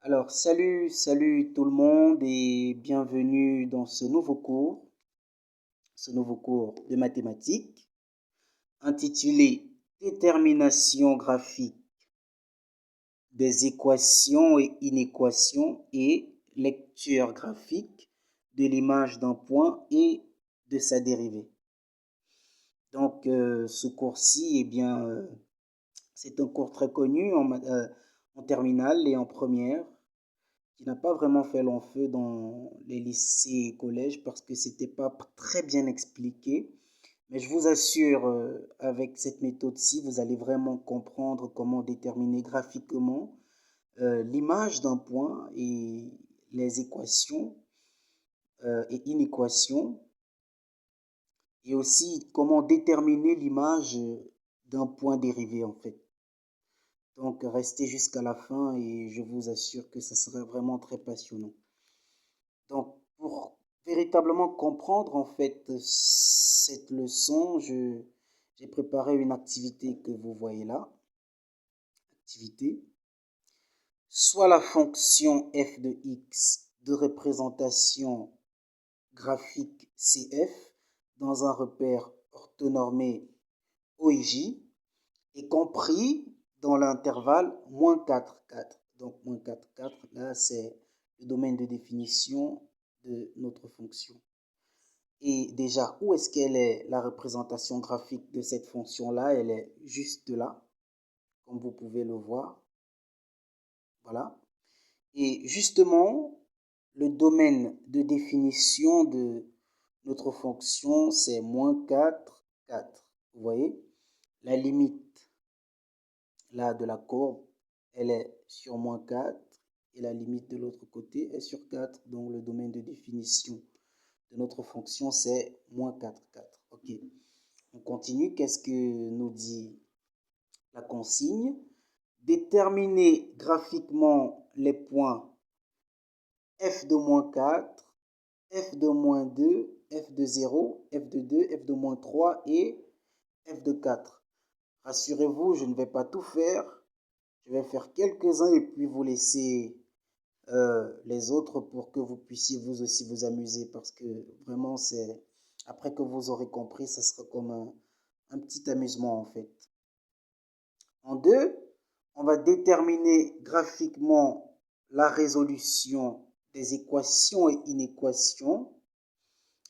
Alors, salut tout le monde et bienvenue dans ce nouveau cours de mathématiques intitulé Détermination graphique des équations et inéquations et lecture graphique de l'image d'un point et de sa dérivée. Donc, ce cours-ci, c'est un cours très connu en terminale et en première, qui n'a pas vraiment fait long feu dans les lycées et collèges parce que c'était pas très bien expliqué. Mais je vous assure, avec cette méthode-ci, vous allez vraiment comprendre comment déterminer graphiquement l'image d'un point et les équations et inéquations, et aussi comment déterminer l'image d'un point dérivé en fait. Donc restez jusqu'à la fin et je vous assure que ça serait vraiment très passionnant. Donc, pour véritablement comprendre en fait cette leçon, j'ai préparé une activité que vous voyez là. Activité. Soit la fonction f de x de représentation graphique CF dans un repère orthonormé OIJ est compris dans l'intervalle -4, 4. Donc, -4, 4, là, c'est le domaine de définition de notre fonction. Et déjà, où est-ce qu'elle est la représentation graphique de cette fonction-là? Elle est juste là, comme vous pouvez le voir. Voilà. Et justement, le domaine de définition de notre fonction, c'est -4, 4. Vous voyez? La limite là de la courbe, elle est sur -4 et la limite de l'autre côté est sur 4. Donc le domaine de définition de notre fonction, c'est -4, 4. Ok. On continue. Qu'est-ce que nous dit la consigne? Déterminer graphiquement les points f de -4, f de -2, f de 0, f de 2, f de -3 et f de 4. Rassurez-vous, je ne vais pas tout faire. Je vais faire quelques-uns et puis vous laisser les autres pour que vous puissiez vous aussi vous amuser parce que vraiment c'est après que vous aurez compris, ça sera comme un petit amusement en fait. En deux, on va déterminer graphiquement la résolution des équations et inéquations.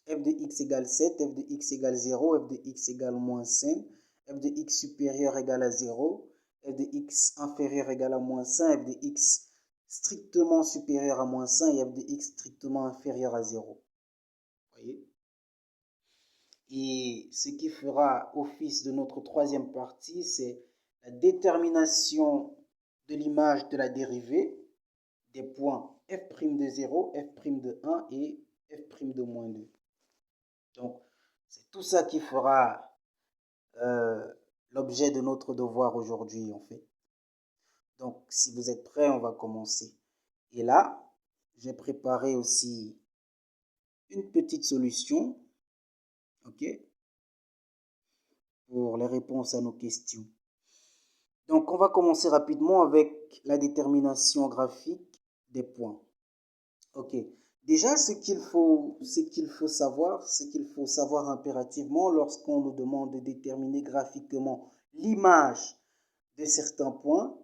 F de x égale 7, f de x égale 0, f de x égale -5, f de x supérieur égale à 0, f de x inférieur égale à -5, f de x strictement supérieur à -5 et f de x strictement inférieur à 0. Voyez? Et ce qui fera office de notre troisième partie, c'est la détermination de l'image de la dérivée des points f' de 0, f' de 1 et f' de -2. Donc, c'est tout ça qui fera l'objet de notre devoir aujourd'hui, en fait. Donc, si vous êtes prêts, on va commencer. Et là, j'ai préparé aussi une petite solution, ok, pour les réponses à nos questions. Donc, on va commencer rapidement avec la détermination graphique des points. Ok. Déjà, ce qu'il faut savoir impérativement lorsqu'on nous demande de déterminer graphiquement l'image de certains points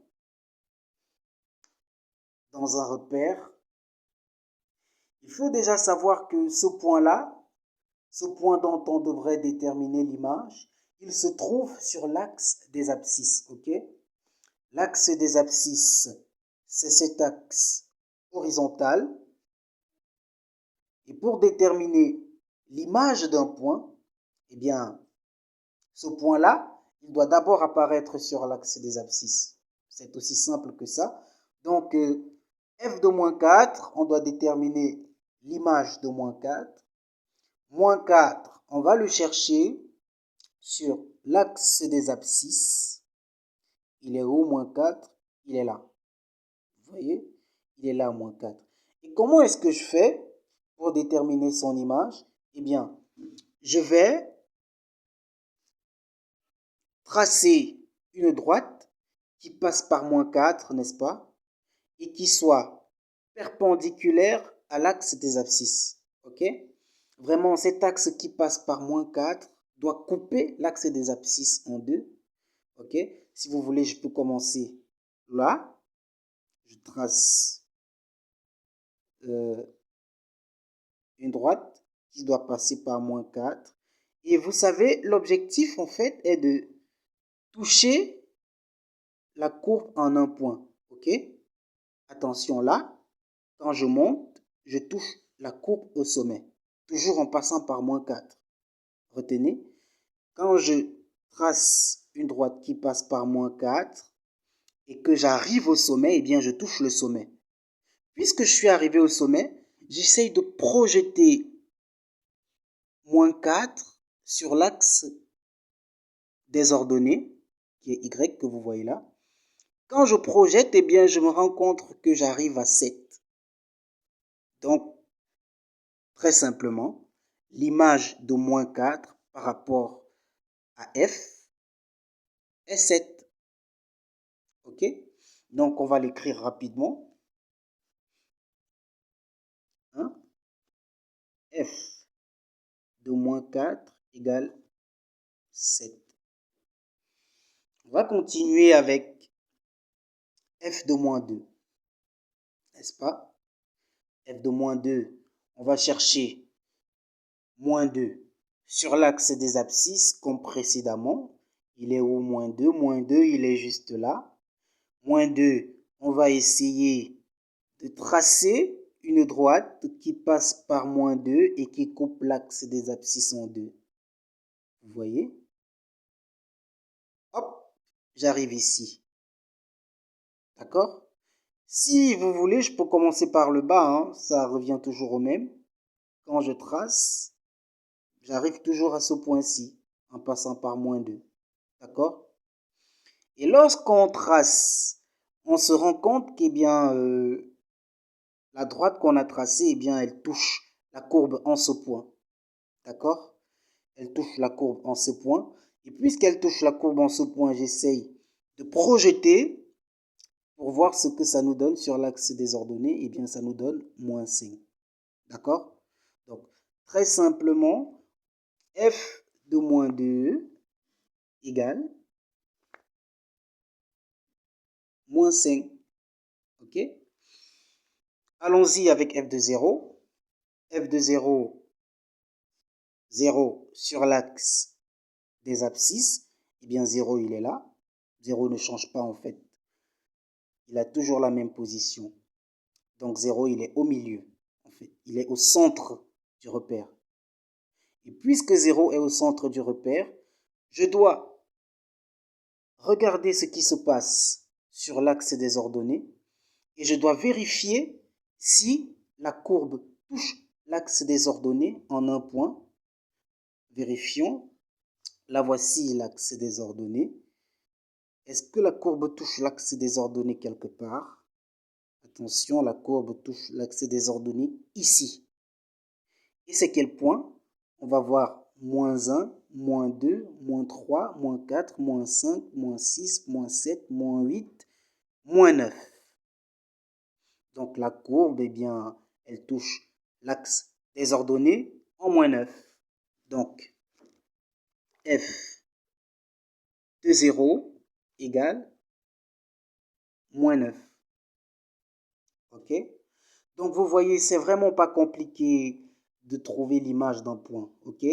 dans un repère, il faut déjà savoir que ce point-là, ce point dont on devrait déterminer l'image, il se trouve sur l'axe des abscisses, ok? L'axe des abscisses, c'est cet axe horizontal. Et pour déterminer l'image d'un point, eh bien, ce point-là, il doit d'abord apparaître sur l'axe des abscisses. C'est aussi simple que ça. Donc, f de -4, on doit déterminer l'image de -4. -4, on va le chercher sur l'axe des abscisses. Il est où, -4? Il est là. Vous voyez? Il est là, -4. Et comment est-ce que je fais pour déterminer son image? Eh bien, je vais tracer une droite qui passe par -4, n'est-ce pas? et qui soit perpendiculaire à l'axe des abscisses. Ok? Vraiment, cet axe qui passe par moins 4 doit couper l'axe des abscisses en deux. Ok? Si vous voulez, je peux commencer là. Je trace une droite qui doit passer par moins 4. Et vous savez, l'objectif en fait est de toucher la courbe en un point. Ok? Attention là, quand je monte, je touche la courbe au sommet, toujours en passant par moins 4. Retenez, quand je trace une droite qui passe par moins 4 et que j'arrive au sommet, eh bien je touche le sommet. Puisque je suis arrivé au sommet, j'essaye de projeter moins 4 sur l'axe des ordonnées, qui est Y que vous voyez là. Quand je projette, eh bien je me rends compte que j'arrive à 7. Donc, très simplement, l'image de moins 4 par rapport à F est 7. Ok? Donc, on va l'écrire rapidement. Hein? F de moins 4 égale 7. On va continuer avec F de moins 2. N'est-ce pas? F de moins 2, on va chercher moins 2 sur l'axe des abscisses comme précédemment. Il est où moins 2? Moins 2, il est juste là. Moins 2, on va essayer de tracer une droite qui passe par moins 2 et qui coupe l'axe des abscisses en deux. Vous voyez? Hop, j'arrive ici. D'accord? Si vous voulez, je peux commencer par le bas, hein, ça revient toujours au même. Quand je trace, j'arrive toujours à ce point-ci, en passant par moins 2. D'accord? Et lorsqu'on trace, on se rend compte que la droite qu'on a tracée, eh bien, elle touche la courbe en ce point. D'accord? Elle touche la courbe en ce point. Et puisqu'elle touche la courbe en ce point, j'essaye de projeter pour voir ce que ça nous donne sur l'axe des ordonnées. Eh bien, ça nous donne moins 5. D'accord? Donc, très simplement, f de moins 2 égale moins 5. Ok? Allons-y avec f de 0. F de 0, 0 sur l'axe des abscisses. Eh bien, 0, il est là. 0 ne change pas en fait. Il a toujours la même position. Donc 0, il est au milieu. En fait, il est au centre du repère. Et puisque 0 est au centre du repère, je dois regarder ce qui se passe sur l'axe des ordonnées et je dois vérifier si la courbe touche l'axe des ordonnées en un point. Vérifions. Là, voici l'axe des ordonnées. Est-ce que la courbe touche l'axe des ordonnées quelque part? Attention, la courbe touche l'axe des ordonnées ici. Et c'est quel point? On va voir moins 1, moins 2, moins 3, moins 4, moins 5, moins 6, moins 7, moins 8, moins 9. Donc la courbe, eh bien, elle touche l'axe des ordonnées en moins 9. Donc, f de 0 égale moins 9. OK? Donc vous voyez, c'est vraiment pas compliqué de trouver l'image d'un point. OK?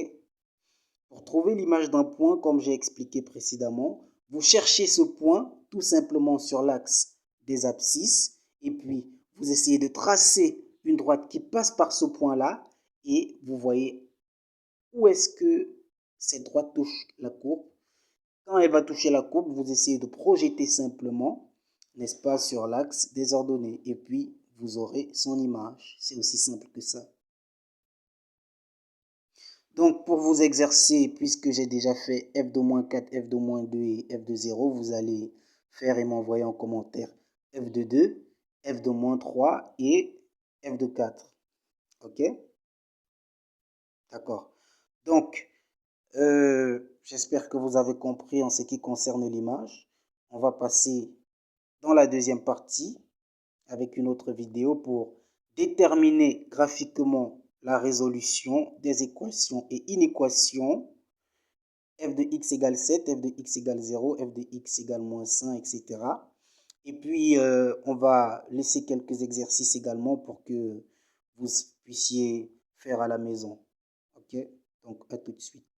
Pour trouver l'image d'un point, comme j'ai expliqué précédemment, vous cherchez ce point tout simplement sur l'axe des abscisses et puis vous essayez de tracer une droite qui passe par ce point-là et vous voyez où est-ce que cette droite touche la courbe. Quand elle va toucher la courbe, vous essayez de projeter simplement, n'est-ce pas, sur l'axe des ordonnées et puis vous aurez son image. C'est aussi simple que ça. Donc, pour vous exercer, puisque j'ai déjà fait f de moins 4, f de moins 2 et f de 0, vous allez faire et m'envoyer en commentaire f de 2, f de moins 3 et f de 4. OK? D'accord. Donc, j'espère que vous avez compris en ce qui concerne l'image. On va passer dans la deuxième partie avec une autre vidéo pour déterminer graphiquement la résolution des équations et inéquations f de x égale 7, f de x égale 0, f de x égale moins 5, etc. Et puis, on va laisser quelques exercices également pour que vous puissiez faire à la maison. OK? Donc, à tout de suite.